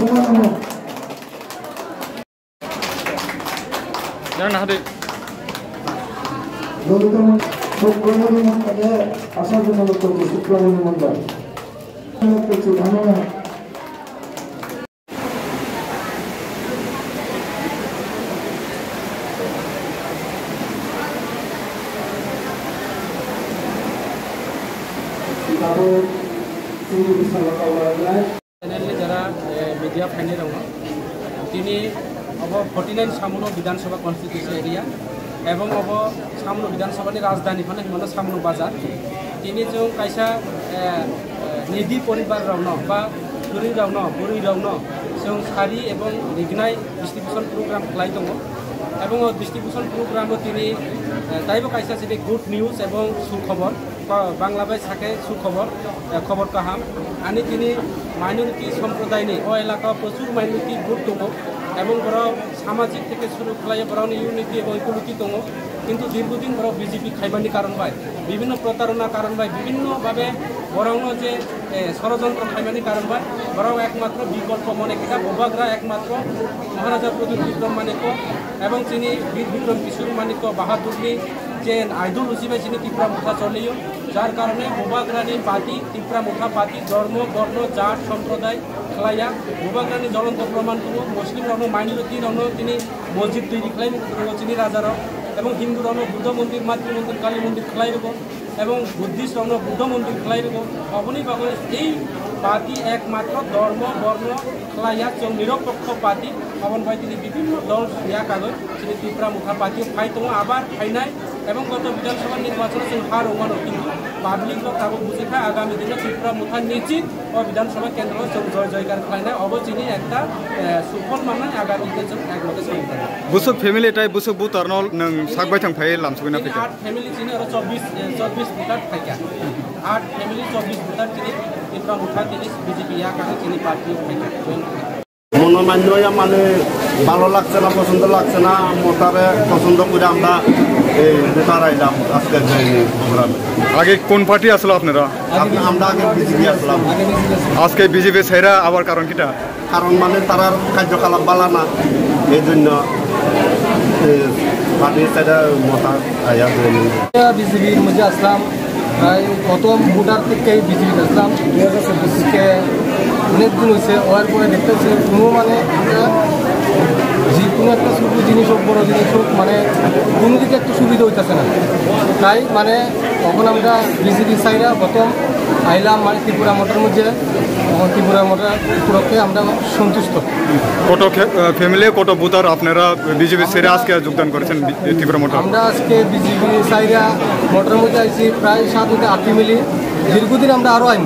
Jangan ada. যারা media ফাইনে দङ তিনি अब 49 सामुनो विधानसभा कन्स्टिट्युन्सी एरिया एवं अब सामुनो विधानसभानि राजधानी खने हिमन सामुनो बाजार तिनी जों कायसा निधि परिवार रावनो बा गुरि रावनो बुरि रावनो जों सारि एवं रिगनाय डिस्ट्रिब्यूशन प्रोग्राम खलाय दङ एवं डिस्ट्रिब्यूशन प्रोग्राम तिनी ताइबो कायसा जेरै गुड निउज एवं सुखबर बांला बाय साके सुखबर खबर काहाम आनी तिनी माइनरिटी सम्प्रदायनि ओ एलाका प्रचुर माइनरिटी ग्रुप दङ এবং বড় সামাজিক থেকে শুরু খাইয়ে বড় ইউনিটি এবং ইকুইলিটি দङ কিন্তু দীর্ঘদিন বড় বিজেপি খাইবানি কারণ বাই বিভিন্ন প্রতারণার কারণ বাই বিভিন্নভাবে বড় যে ষড়যন্ত্র খাইবানি কারণ বাই বড় একমাত্র বিকল্প মনে কিনা বোবাগ্রা একমাত্র মহারাজা প্রদীপ বিক্রম মানিক এবং তিনি বীর বিক্রম কিশোর মানিক বাহাদুরনি যে আইডিওলজি বাই যিনি ত্রিপুরা মুঠা চলিও যার কারণে বোবাগ্রানি পার্টি ত্রিপুরা মুঠা পার্টি ধর্ম বর্ণ জাত সম্প্রদায় খালাইয়া বোবাগ্রানি জ্বলন্ত প্রমাণ করব মুসলিম রানো মাইনরিটি রানো তিনি মসজিদ তৈরি খাই তিনি রাজার এবং হিন্দু রানো বুদ্ধ মন্দির মাতৃ মন্দির কালী মন্দির খাই রব এবং বুদ্ধিস্ট রানো বুদ্ধ মন্দির খাই রব অবনি ভাবে এই পার্টি একমাত্র ধর্ম বর্ণ খালাইয়া जों নিরপেক্ষ পার্টি অবন ভাই তিনি বিভিন্ন দল ইয়া কাগজ তিনি ত্রিপুরা মুঠা পার্টি ফাই দङ আবার ফাইনাই এবং গত বিধানসভা নির্বাচনে जों हार हमानो কিন্তু পাবলিক লোক তাবো বুঝেখা আগামী দিনে ত্রিপুরা মুঠা নিশ্চিত ও বিধানসভা কেন্দ্র जों জয় জয়কার খাইনাই অবচিনি একটা সুফল মাননাय আগামী দিনে जों একমতে সলিতাম বুসুক ফ্যামিলি টাই বুসুক বুতারনল নং সাকবাই থাংফাই লামসুবিনা ফিকা 8 ফ্যামিলি চিনি আর 24 ভোটার ফাইকা 8 ফ্যামিলি 24 ভোটার চিনি ত্রিপুরা মুঠা তিনি বিজেপি ইয়া কাগজ চিনি পার্টি ফাইকা মনোমান্য মানে ভালো লাগছে না পছন্দ লাগছে না মোটারে পছন্দ করে আমরা এই ভোটার আইলাম আজকে প্রোগ্রামে আগে কোন পার্টি আসলো আপনারা আমরা আগে বিজেপি আসলাম আজকে বিজেপি ছাইরা আবার কারণ কিটা কারণ মানে তার কার্যকলাপ ভালো না এই জন্য পার্টি ছাইরা মোটা আয়া বিজেপির মধ্যে আসলাম প্রায় প্রথম ভোটার থেকে বিজেপি আসলাম 2024 থেকে অনেক দিন হয়েছে হওয়ার পরে দেখতেছি কোনো মানে যে কোনো একটা ছোটো জিনিস হোক বড়ো জিনিস হোক মানে কোনো দিকে একটা সুবিধা হইতেছে না তাই মানে তখন আমরা বিজেপি সাইরা প্রথম আইলাম মানে ত্রিপুরা মোটর মধ্যে ত্রিপুরা মোটর পুরোকে আমরা সন্তুষ্ট কত ফ্যামিলি কত ভোটার আপনারা বিজেপি সাইরা আজকে যোগদান করেছেন ত্রিপুরা মোটর আমরা আজকে বিজেপি সাইরা মোটর মধ্যে আইছি প্রায় 7 থেকে 8 ফ্যামিলি দীর্ঘদিন আমরা আরও আইন